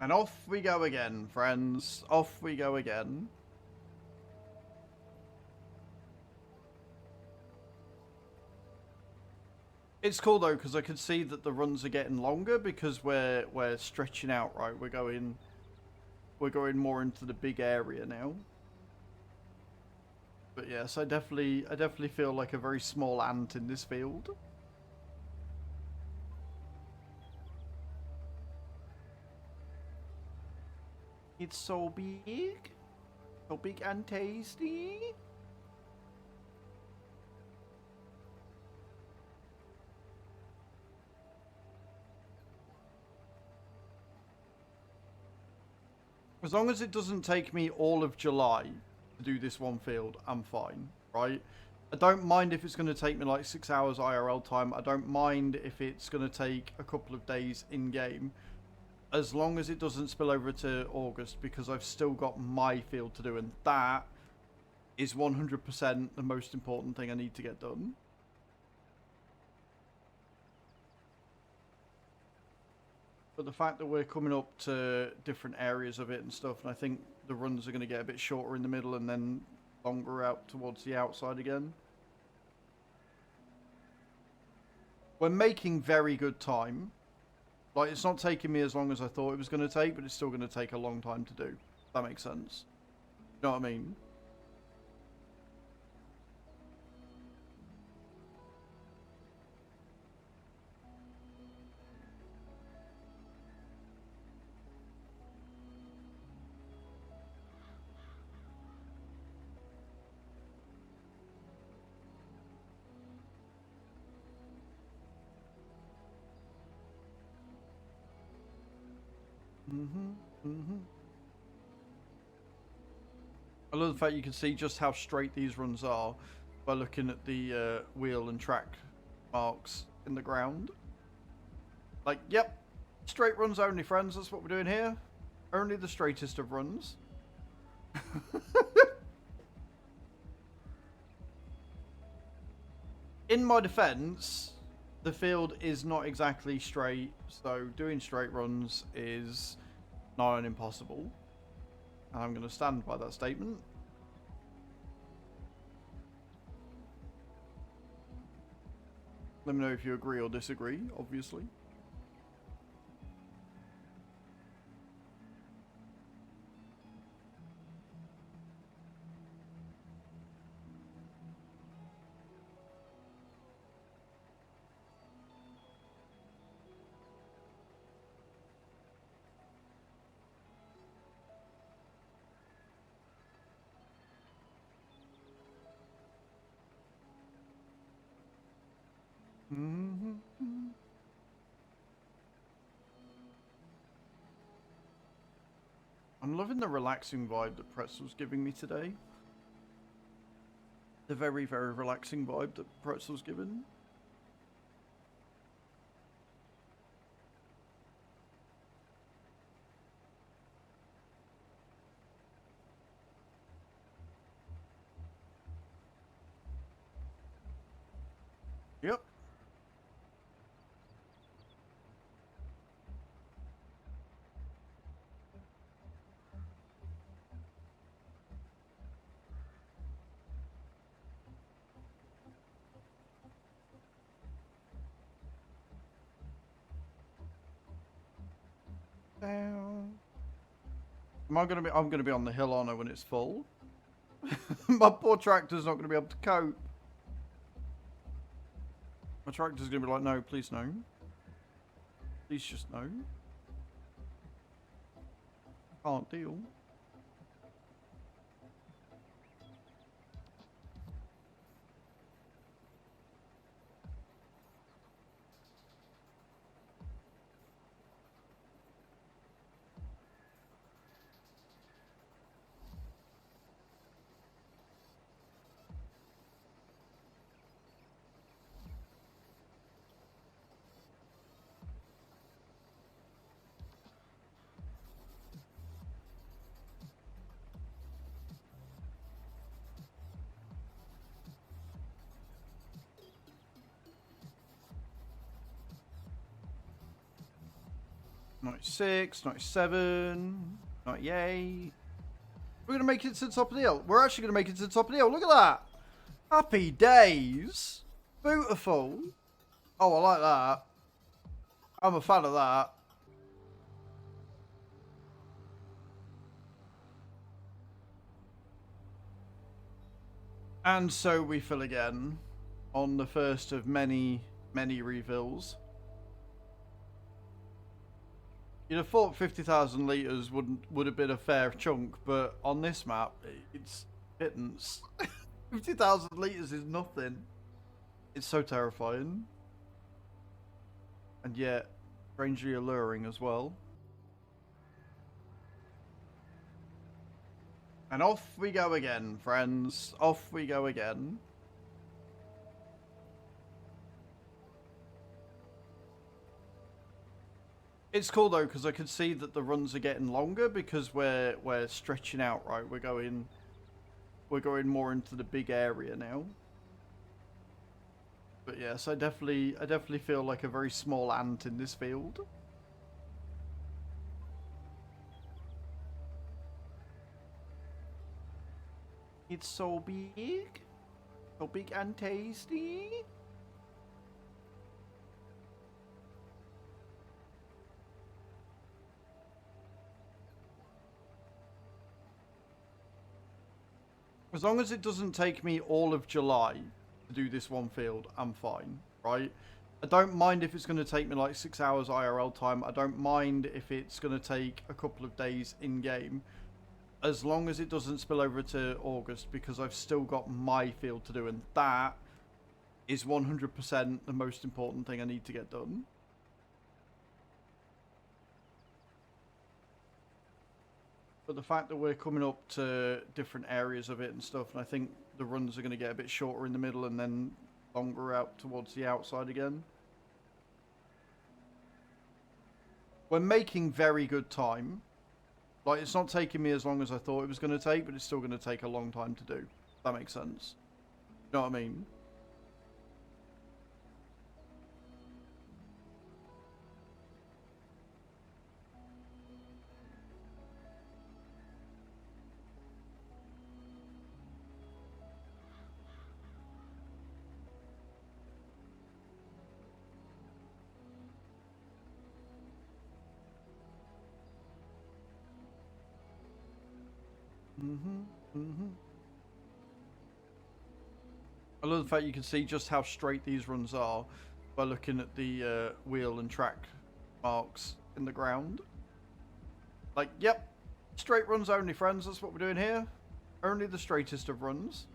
And off we go again, friends. Off we go again. It's cool though because I can see that the runs are getting longer because we're stretching out, right? We're going more into the big area now. But yes, I definitely feel like a very small ant in this field. It's so big and tasty. As long as it doesn't take me all of July to do this one field, I'm fine, right? I don't mind if it's going to take me like 6 hours IRL time. I don't mind if it's going to take a couple of days in-game. As long as it doesn't spill over to August, because I've still got my field to do, and that is 100% the most important thing I need to get done. But the fact that we're coming up to different areas of it and stuff, and I think the runs are going to get a bit shorter in the middle and then longer out towards the outside again. We're making very good time. Like, it's not taking me as long as I thought it was going to take, but it's still going to take a long time to do. If that makes sense. You know what I mean? I love the fact you can see just how straight these runs are by looking at the wheel and track marks in the ground. Like, yep, straight runs only, friends. That's what we're doing here. Only the straightest of runs. In my defense, the field is not exactly straight, so doing straight runs is nigh on impossible. And I'm going to stand by that statement. Let me know if you agree or disagree, obviously. I'm loving the relaxing vibe that Pretzel's giving me today. The very, very relaxing vibe that Pretzel's giving. Yep. Down. I'm gonna be on the hill, aren't I, when it's full? My poor tractor's not gonna be able to cope. My tractor's gonna be like, no, please no. Please just no. Can't deal. 96, 97, 98. We're going to make it to the top of the hill. We're actually going to make it to the top of the hill. Look at that. Happy days. Beautiful. Oh, I like that. I'm a fan of that. And so we fill again on the first of many, many refills. You'd have thought 50,000 litres would have been a fair chunk, but on this map, it's pittance. 50,000 litres is nothing. It's so terrifying. And yet, strangely alluring as well. And off we go again, friends. Off we go again. It's cool though, because I can see that the runs are getting longer because we're stretching out, right? We're going more into the big area now. But yes, I definitely feel like a very small ant in this field. It's so big and tasty. As long as it doesn't take me all of July to do this one field, I'm fine, right? I don't mind if it's going to take me like 6 hours IRL time. I don't mind if it's going to take a couple of days in-game. As long as it doesn't spill over to August, because I've still got my field to do, and that is 100% the most important thing I need to get done. But the fact that we're coming up to different areas of it and stuff, and I think the runs are going to get a bit shorter in the middle and then longer out towards the outside again. We're making very good time. Like, it's not taking me as long as I thought it was going to take, but it's still going to take a long time to do. If that makes sense. You know what I mean? I love the fact you can see just how straight these runs are by looking at the wheel and track marks in the ground. Like, yep, straight runs only, friends. That's what we're doing here. Only the straightest of runs.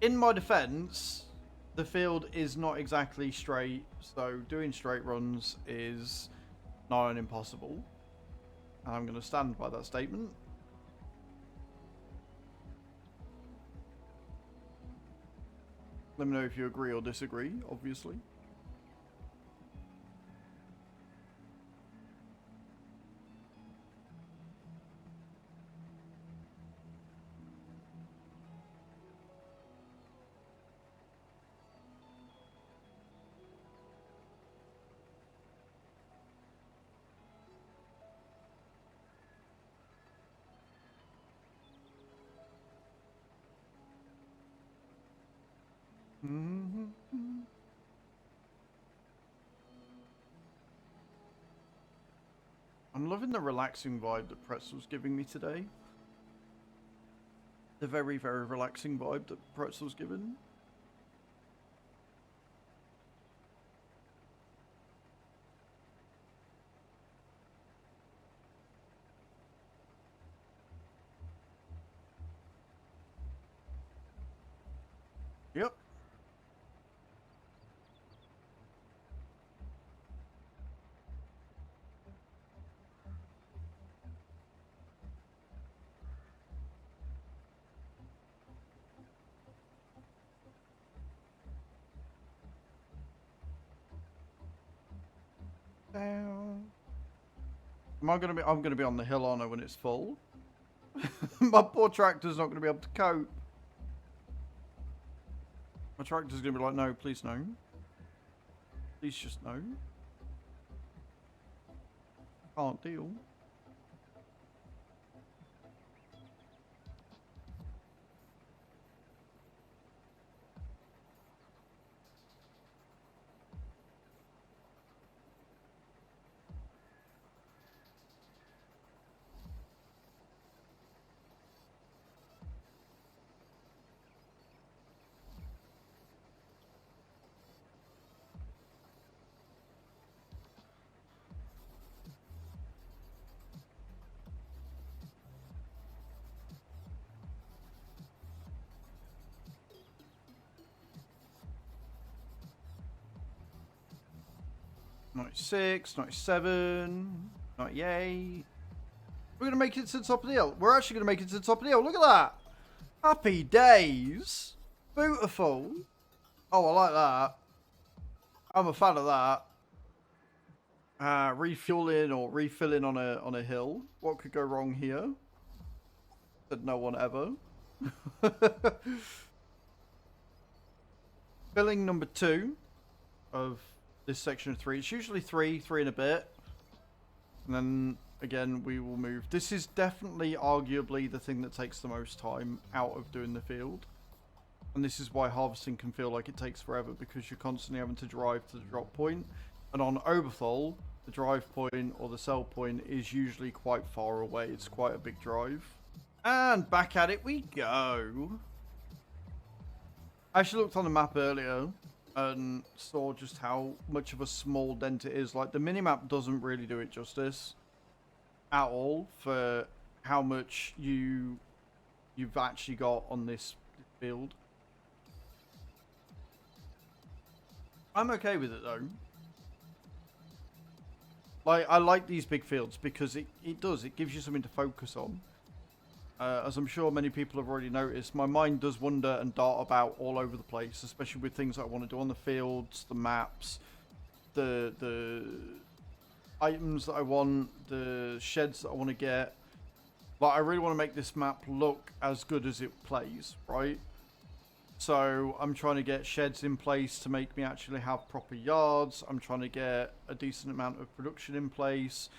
In my defense, the field is not exactly straight, so doing straight runs is nigh on impossible. And I'm going to stand by that statement. Let me know if you agree or disagree, obviously. I'm loving the relaxing vibe that Pretzel's giving me today. The very, very relaxing vibe that Pretzel's giving. Yep. Down. I'm gonna be on the hill, aren't I, when it's full? My poor tractor's not gonna be able to cope. My tractor's going to be like, no, please no. Please just no. Can't deal. '96, '97, '98. We're going to make it to the top of the hill. We're actually going to make it to the top of the hill. Look at that. Happy days. Beautiful. Oh, I like that. I'm a fan of that. Refueling or refilling on a hill. What could go wrong here? Said no one ever. Filling number 2 of this section of 3. It's usually 3 and a bit. And then again we will move. This is definitely arguably the thing that takes the most time out of doing the field. And this is why harvesting can feel like it takes forever, because you're constantly having to drive to the drop point. And on Oberthal, the drive point or the sell point is usually quite far away. It's quite a big drive. And back at it we go. I actually looked on the map earlier and saw just how much of a small dent it is. Like, the minimap doesn't really do it justice at all for how much you've actually got on this field. I'm okay with it though. Like, I like these big fields because it gives you something to focus on. As I'm sure many people have already noticed, my mind does wander and dart about all over the place, especially with things that I want to do on the fields, the maps, the items that I want, the sheds that I want to get. Like, I really want to make this map look as good as it plays, right? So I'm trying to get sheds in place to make me actually have proper yards. I'm trying to get a decent amount of production in place.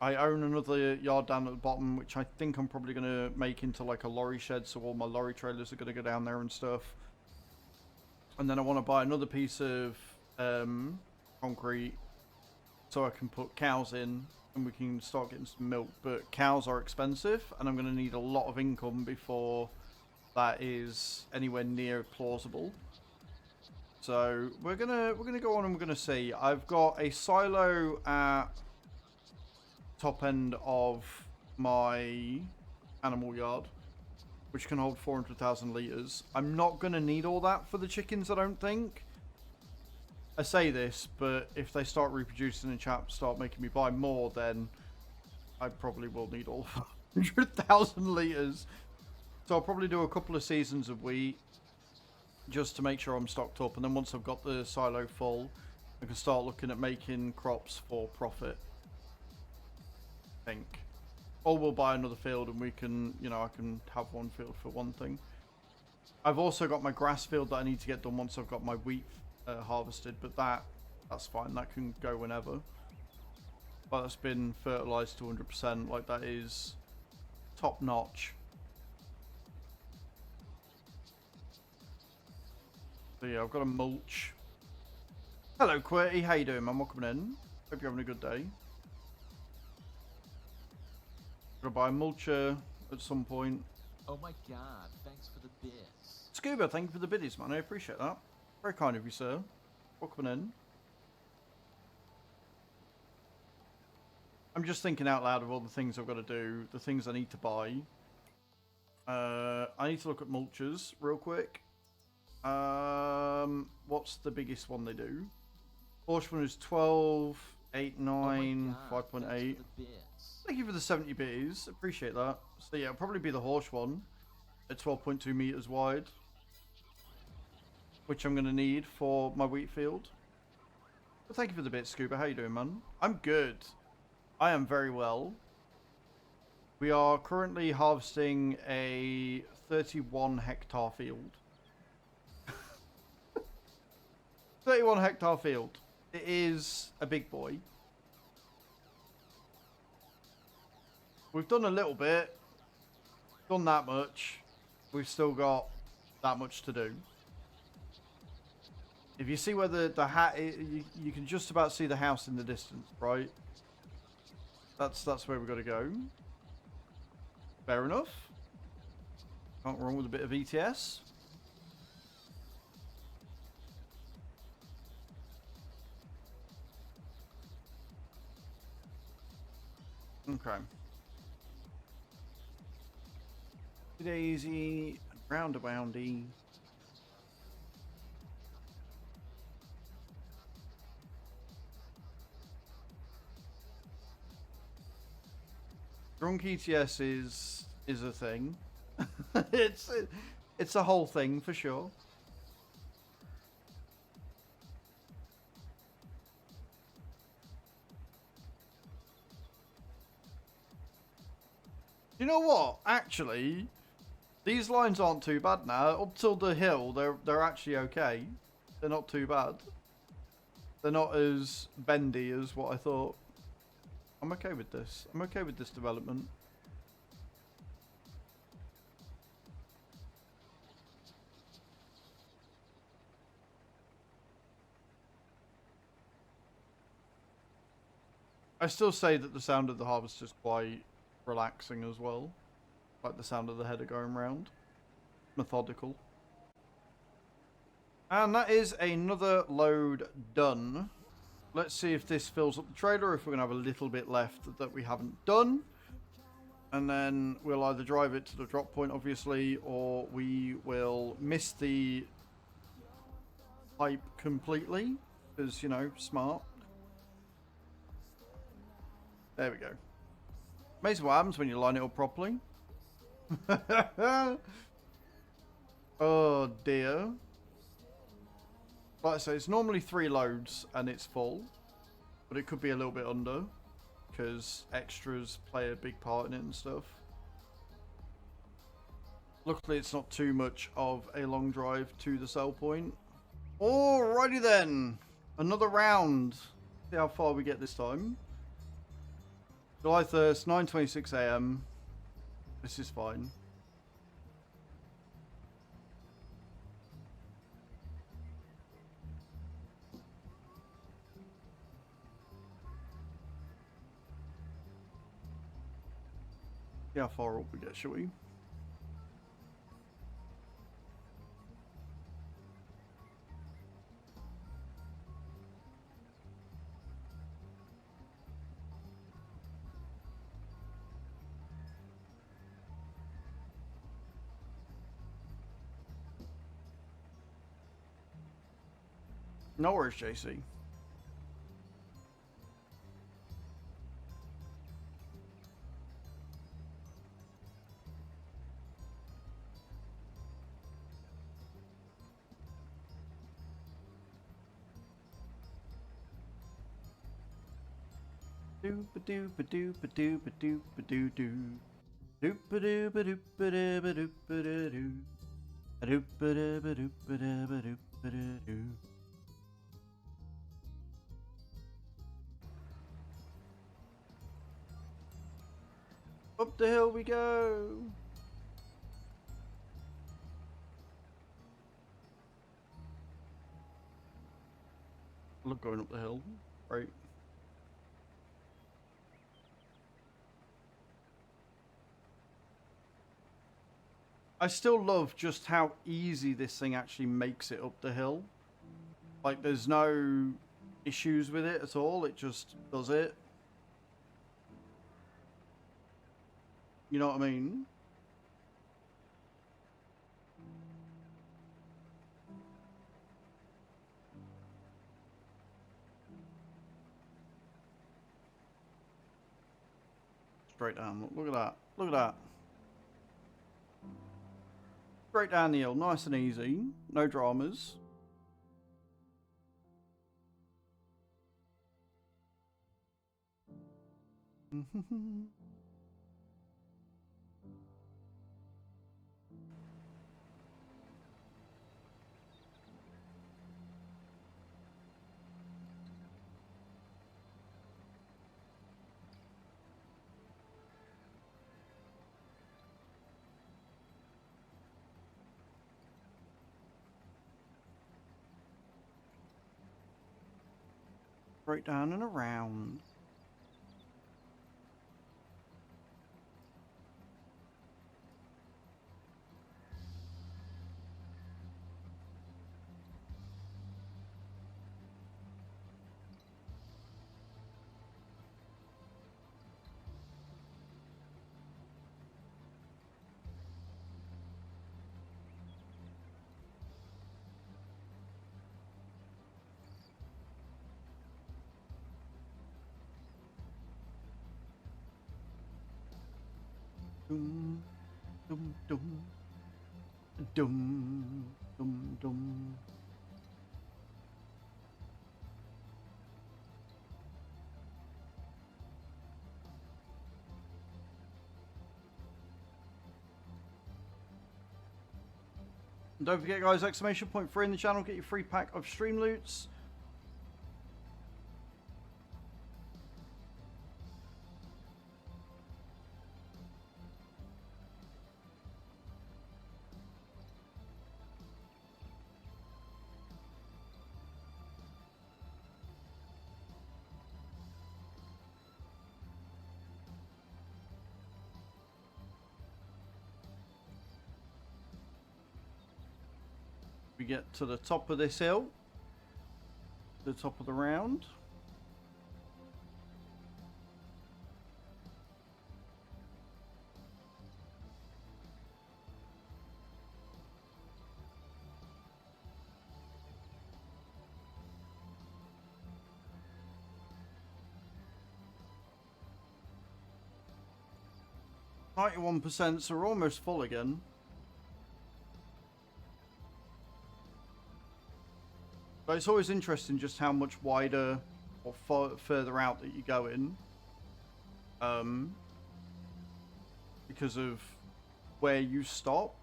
I own another yard down at the bottom, which I think I'm probably going to make into like a lorry shed, so all my lorry trailers are going to go down there and stuff. And then I want to buy another piece of concrete so I can put cows in and we can start getting some milk. But cows are expensive and I'm going to need a lot of income before that is anywhere near plausible. So we're gonna go on and we're gonna see. I've got a silo at top end of my animal yard, which can hold 400,000 litres. I'm not going to need all that for the chickens, I don't think. I say this, but if they start reproducing and chaps start making me buy more, then I probably will need all 400,000 litres. So I'll probably do a couple of seasons of wheat just to make sure I'm stocked up. And then once I've got the silo full, I can start looking at making crops for profit. I think. Or we'll buy another field and we can, you know, I can have one field for one thing. I've also got my grass field that I need to get done once I've got my wheat harvested, but that's fine. That can go whenever. But that's been fertilized to 100%. Like, that is top notch. So yeah, I've got a mulch. Hello, Quirty. How you doing, man? Welcome in. Hope you're having a good day. Gonna buy a mulcher at some point. Oh my god, thanks for the bits. Scuba, thank you for the biddies, man. I appreciate that. Very kind of you, sir. Welcome in. I'm just thinking out loud of all the things I've got to do, the things I need to buy. I need to look at mulchers real quick. What's the biggest one they do? Horseman is 12, 8, 9, 5.8. Thank you for the 70 bits. Appreciate that. So yeah, it'll probably be the horse one at 12.2 meters wide, which I'm going to need for my wheat field. But thank you for the bit, Scuba. How you doing, man? I'm good. I am very well. We are currently harvesting a 31 hectare field. 31 hectare field. It is a big boy. We've done a little bit. Done that much. We've still got that much to do. If you see where the hat, you can just about see the house in the distance, right? That's where we've got to go. Fair enough. Can't go wrong with a bit of ETS. Okay. Daisy, roundaboundy. Drunk ETS is a thing. it's a whole thing for sure. You know what? Actually, these lines aren't too bad now. Up till the hill, they're actually okay. They're not too bad. They're not as bendy as what I thought. I'm okay with this. I'm okay with this development. I still say that the sound of the harvest is quite relaxing as well. Like the sound of the header going round. Methodical. And that is another load done. Let's see if this fills up the trailer, if we're going to have a little bit left that we haven't done. And then we'll either drive it to the drop point, obviously, or we will miss the pipe completely. Because, you know, smart. There we go. Amazing what happens when you line it up properly. Oh dear. Like I say, it's normally 3 loads and it's full. But it could be a little bit under. Because extras play a big part in it and stuff. Luckily it's not too much of a long drive to the sell point. Alrighty then. Another round. See how far we get this time. July 1st, 9:26 AM. This is fine. See how far up we get, shall we? No worries, JC. Doop-a-doop-a-doop-a-doop-a-doop-a-doo-doo. Doop-a-doop-a-doop-a-doop-a-doop-a-doo. A-doop-a-doop-a-doop-a-doop-a-doop-a-doo. Up the hill we go. I love going up the hill, right? I still love just how easy this thing actually makes it up the hill. Like, there's no issues with it at all. It just does it. You know what I mean? Straight down. Look at that. Look at that. Straight down the hill. Nice and easy. No dramas. Straight down and around. Dum, dum, dum. Dum, dum, dum. And don't forget, guys, exclamation point free in the channel, get your free pack of stream loots. We get to the top of this hill, the top of the round. %, so we're almost full again. But it's always interesting just how much wider or further out that you go in. Because of where you stop.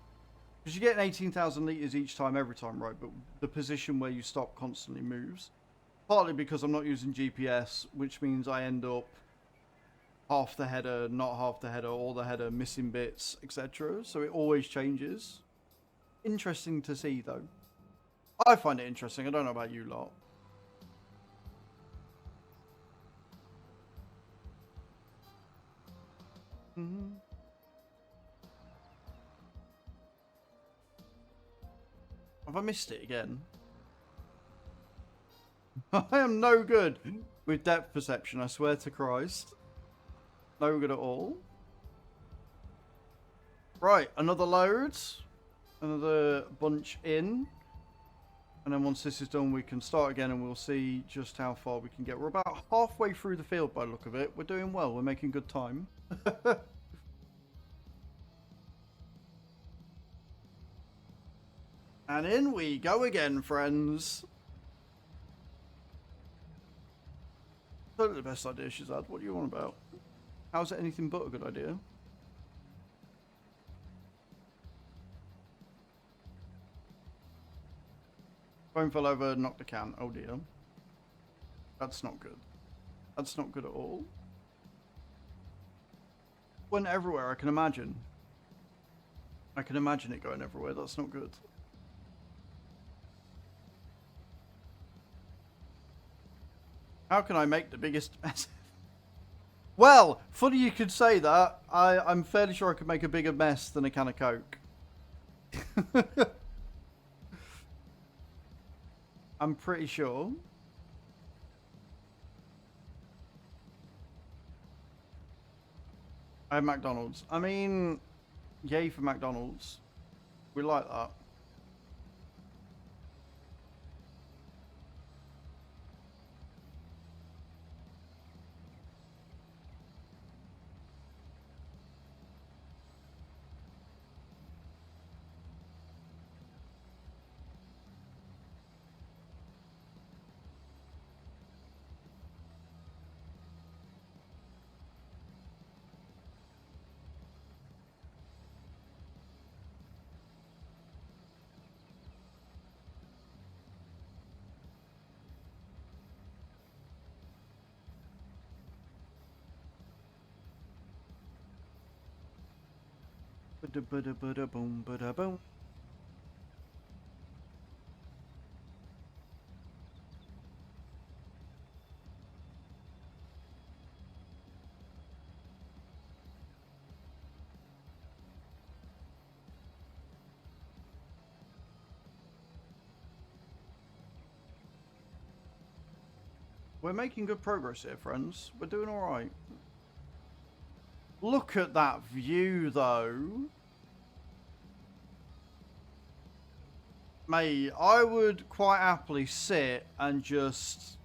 Because you get 18,000 litres each time, every time, right? But the position where you stop constantly moves. Partly because I'm not using GPS, which means I end up half the header, not half the header, or the header missing bits, etc. So it always changes. Interesting to see, though. I find it interesting. I don't know about you lot. Have I missed it again? I am no good with depth perception, I swear to Christ. No good at all. Right, another load. Another bunch in. And then once this is done, we can start again and we'll see just how far we can get. We're about halfway through the field by the look of it. We're doing well. We're making good time. And in we go again, friends. Totally the best idea she's had. What do you want about? How's it anything but a good idea? Phone fell over, knocked the can. Oh dear. That's not good. That's not good at all. Went everywhere, I can imagine. I can imagine it going everywhere. That's not good. How can I make the biggest mess? Well, funny you could say that. I'm fairly sure I could make a bigger mess than a can of Coke. I'm pretty sure. I have McDonald's. I mean, yay for McDonald's. We like that. Boom, boom. We're making good progress here, friends. We're doing all right. Look at that view, though. Mate, I would quite happily sit and just...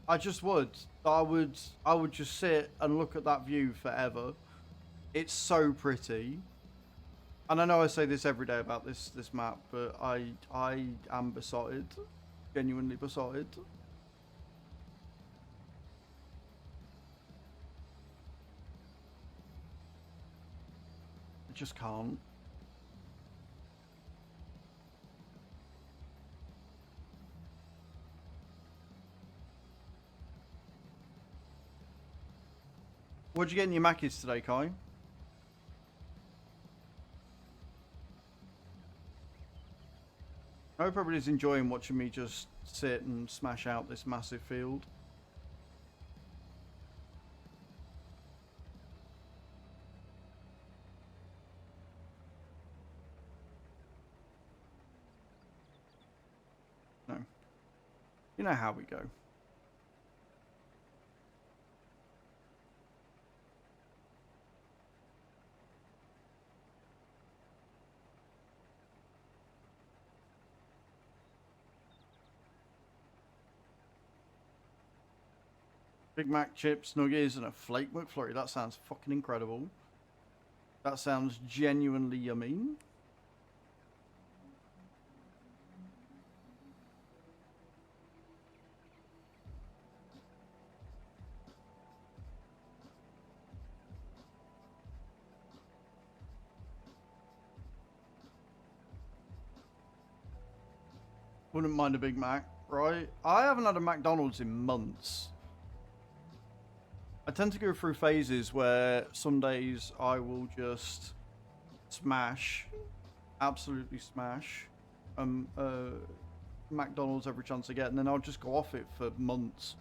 I just would. I would just sit and look at that view forever. It's so pretty. And I know I say this every day about this map, but I am besotted. Genuinely besotted. I just can't. What'd you get in your Mackies today, Kai? I hope everybody's enjoying watching me just sit and smash out this massive field. No. You know how we go. Big Mac chips, nuggets, and a flake McFlurry. That sounds fucking incredible. That sounds genuinely yummy. Wouldn't mind a Big Mac, right? I haven't had a McDonald's in months. I tend to go through phases where some days I will just smash, absolutely smash, McDonald's every chance I get, and then I'll just go off it for months,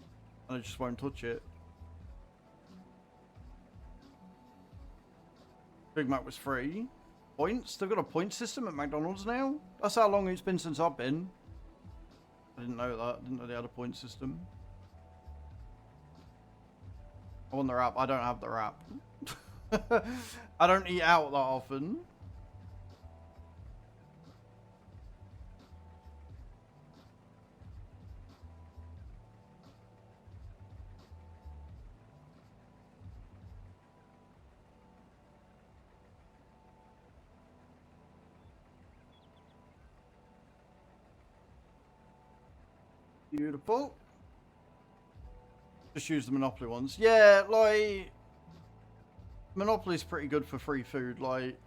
and I just won't touch it. Big Mac was free. Points? They've got a point system at McDonald's now? That's how long it's been since I've been. I didn't know that. I didn't know they had a point system. I want their app. I don't have their app. I don't eat out that often. Beautiful. Just use the Monopoly ones. Yeah, like... Monopoly's pretty good for free food. Like,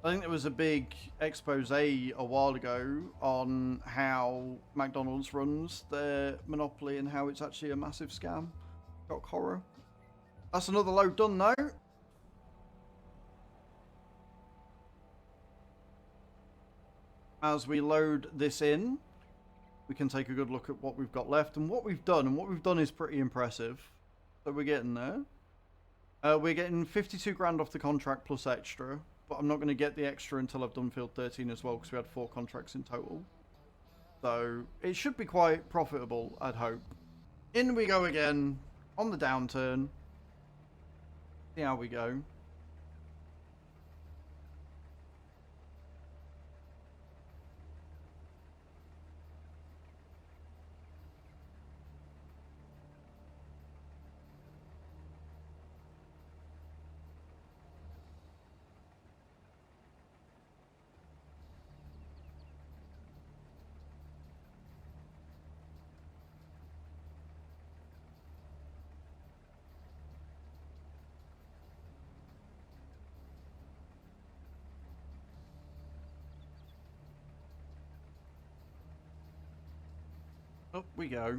I think there was a big expose a while ago on how McDonald's runs their Monopoly and how it's actually a massive scam. Got horror. That's another load done though. As we load this in, we can take a good look at what we've got left and what we've done. And what we've done is pretty impressive. So we're getting there. We're getting 52 grand off the contract plus extra. But I'm not going to get the extra until I've done field 13 as well, because we had 4 contracts in total. So it should be quite profitable, I'd hope. In we go again on the downturn. See how we go. Up we go.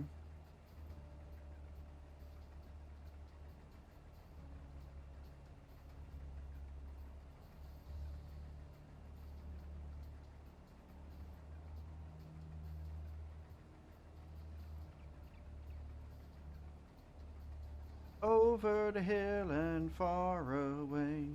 Over the hill and far away.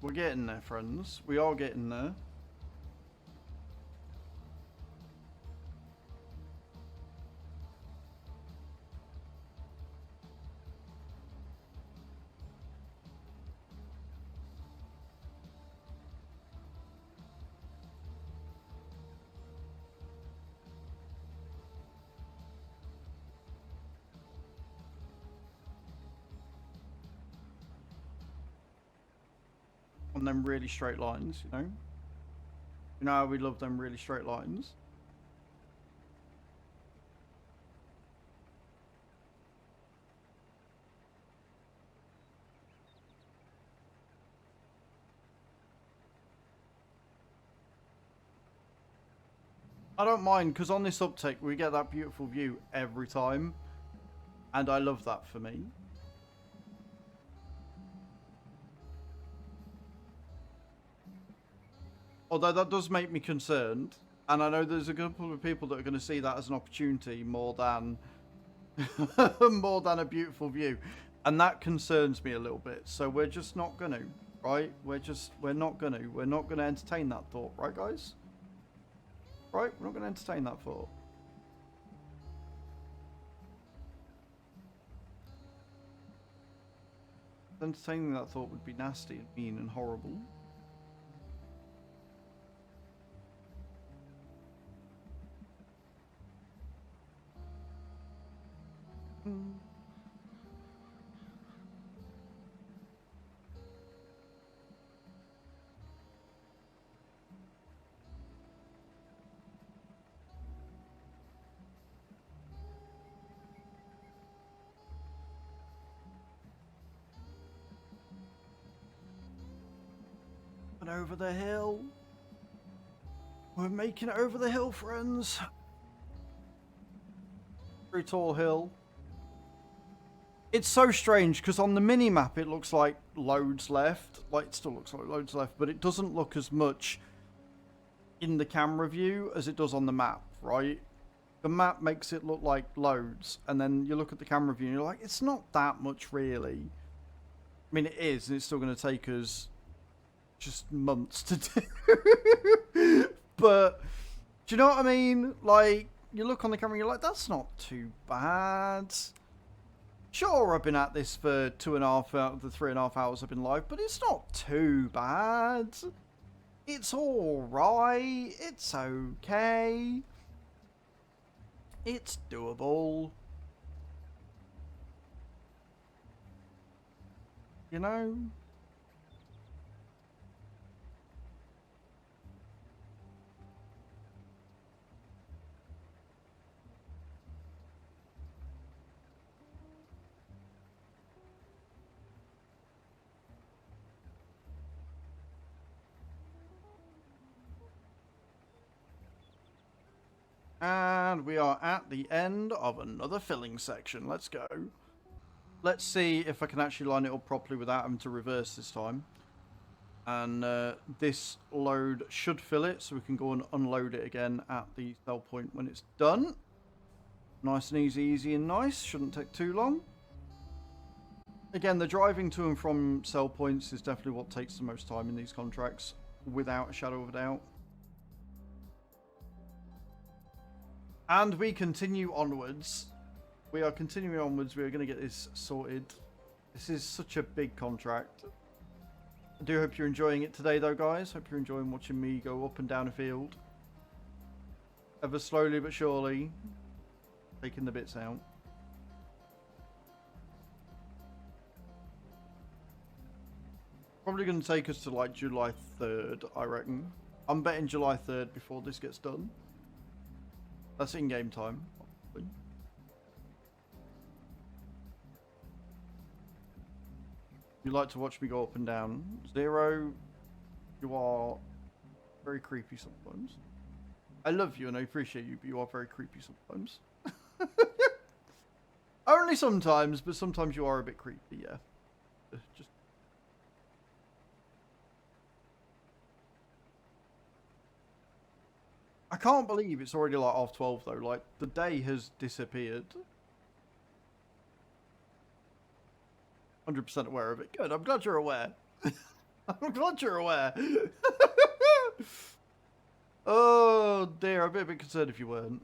We're getting there, friends. We are getting there. On them really straight lines, you know? You know how we love them really straight lines? I don't mind, because on this uptake, we get that beautiful view every time. And I love that for me. Although that does make me concerned. And I know there's a couple of people that are going to see that as an opportunity more than more than a beautiful view. And that concerns me a little bit. So we're just not going to, right? We're not going to. We're not going to entertain that thought, right, guys? Right? We're not going to entertain that thought. Entertaining that thought would be nasty and mean and horrible. And over the hill. We're making it over the hill, friends. Very tall hill. It's so strange because on the mini map it looks like loads left. Like, it still looks like loads left, but it doesn't look as much in the camera view as it does on the map, right? The map makes it look like loads, and then you look at the camera view and you're like, it's not that much really. I mean, it is, and it's still going to take us just months to do. But do you know what I mean? Like, you look on the camera and you're like, that's not too bad. Sure, I've been at this for 2.5 out of the 3.5 hours I've been live, but it's not too bad. It's alright. It's okay. It's doable. You know? And we are at the end of another filling section. Let's go. Let's see if I can actually line it up properly without having to reverse this time. And this load should fill it, so we can go and unload it again at the sell point when it's done. Nice and easy and nice. Shouldn't take too long. Again, the driving to and from sell points is definitely what takes the most time in these contracts, without a shadow of a doubt. And we continue onwards. We are continuing onwards. We are going to get this sorted. This is such a big contract. I do hope you're enjoying it today, though, guys. Hope you're enjoying watching me go up and down a field. Ever slowly but surely. Taking the bits out. Probably going to take us to, like, July 3rd, I reckon. I'm betting July 3rd before this gets done. That's in-game time. You like to watch me go up and down. Zero, you are very creepy sometimes. I love you and I appreciate you, but you are very creepy sometimes. Only sometimes, but sometimes you are a bit creepy, yeah. Just... I can't believe it's already like 12:30 though. Like, the day has disappeared. 100% aware of it. Good, I'm glad you're aware. I'm glad you're aware. Oh dear, I'd be a bit concerned if you weren't.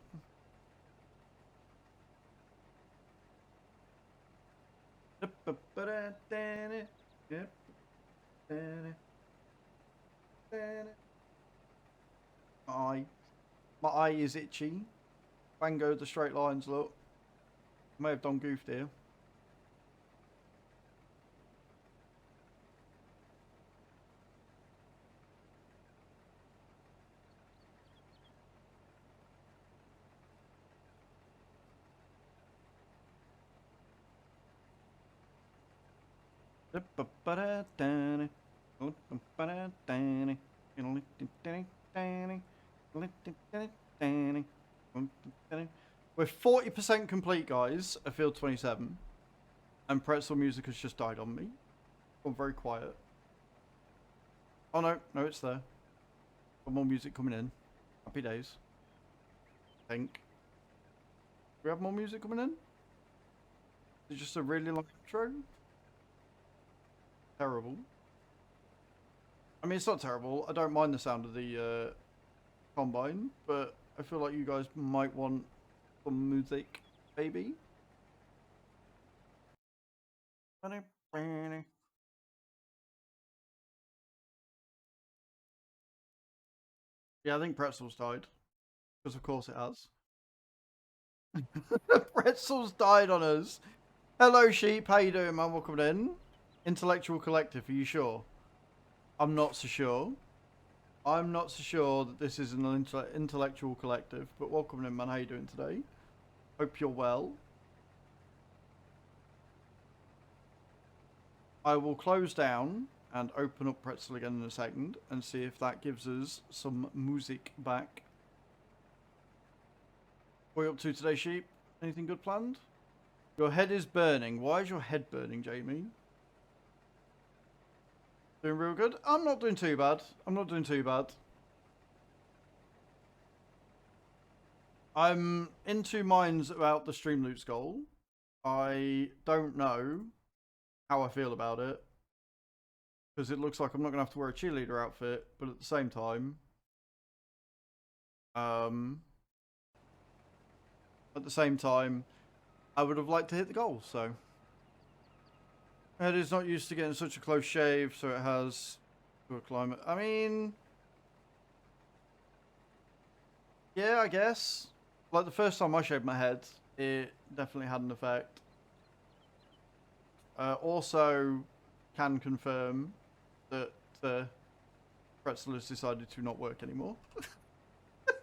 Eye. My eye is itchy. Bango the straight lines, look. May have done goofed here. We're 40% complete, guys, at field 27. And pretzel music has just died on me. Gone very quiet. Oh no, no, it's there. Got more music coming in. Happy days. I think. Do we have more music coming in? Is it just a really long intro? Terrible. I mean, it's not terrible. I don't mind the sound of the combine, but I feel like you guys might want some music, maybe. Yeah, I think Pretzel's died. Because of course it has. Pretzel's died on us. Hello, Sheep. How you doing, man? Welcome in. Intellectual Collective, are you sure? I'm not so sure. I'm not so sure that this is an intellectual collective, but welcome in, man. How you doing today? Hope you're well. I will close down and open up Pretzel again in a second and see if that gives us some music back. What are you up to today, Sheep? Anything good planned? Your head is burning. Why is your head burning, Jamie? Doing real good? I'm not doing too bad. I'm not doing too bad. I'm in two minds about the Stream Loops goal. I don't know how I feel about it. Because it looks like I'm not going to have to wear a cheerleader outfit, but at the same time, I would have liked to hit the goal, so. Head is not used to getting such a close shave, so it has to a climate. I mean, yeah, I guess. Like the first time I shaved my head, it definitely had an effect. Also, can confirm that the pretzel has decided to not work anymore.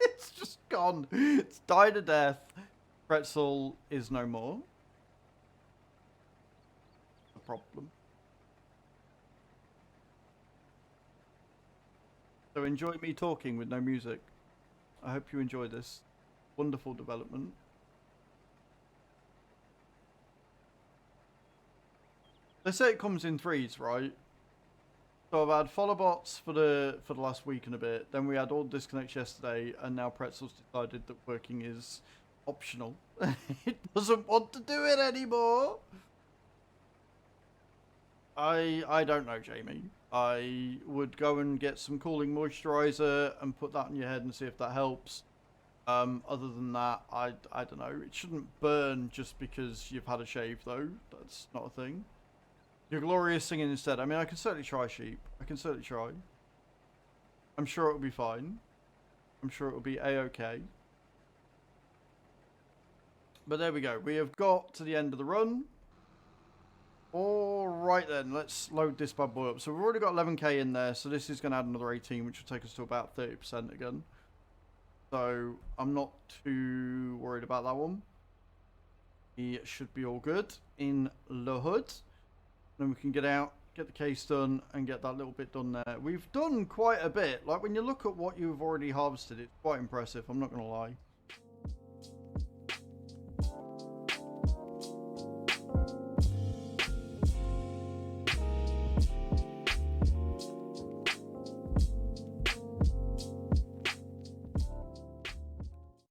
It's just gone. It's died a death. Pretzel is no more. The problem. So enjoy me talking with no music. I hope you enjoy this wonderful development. They say it comes in threes, right? So I've had follow bots for the last week and a bit. Then we had all disconnects yesterday, and now Pretzel's decided that working is optional. It doesn't want to do it anymore. I don't know, Jamie. I would go and get some cooling moisturizer and put that on your head and see if that helps. Other than that, I don't know. It shouldn't burn just because you've had a shave, though. That's not a thing. You're glorious singing instead. I mean, I can certainly try, Sheep. I can certainly try. I'm sure it'll be fine. I'm sure it'll be a-okay. But there we go. We have got to the end of the run. Alright then, let's load this bad boy up. So we've already got 11k in there, so this is going to add another 18, which will take us to about 30% again. So I'm not too worried about that one. It should be all good in the hood. Then we can get out, get the case done, and get that little bit done there. We've done quite a bit. Like, when you look at what you've already harvested, it's quite impressive, I'm not going to lie.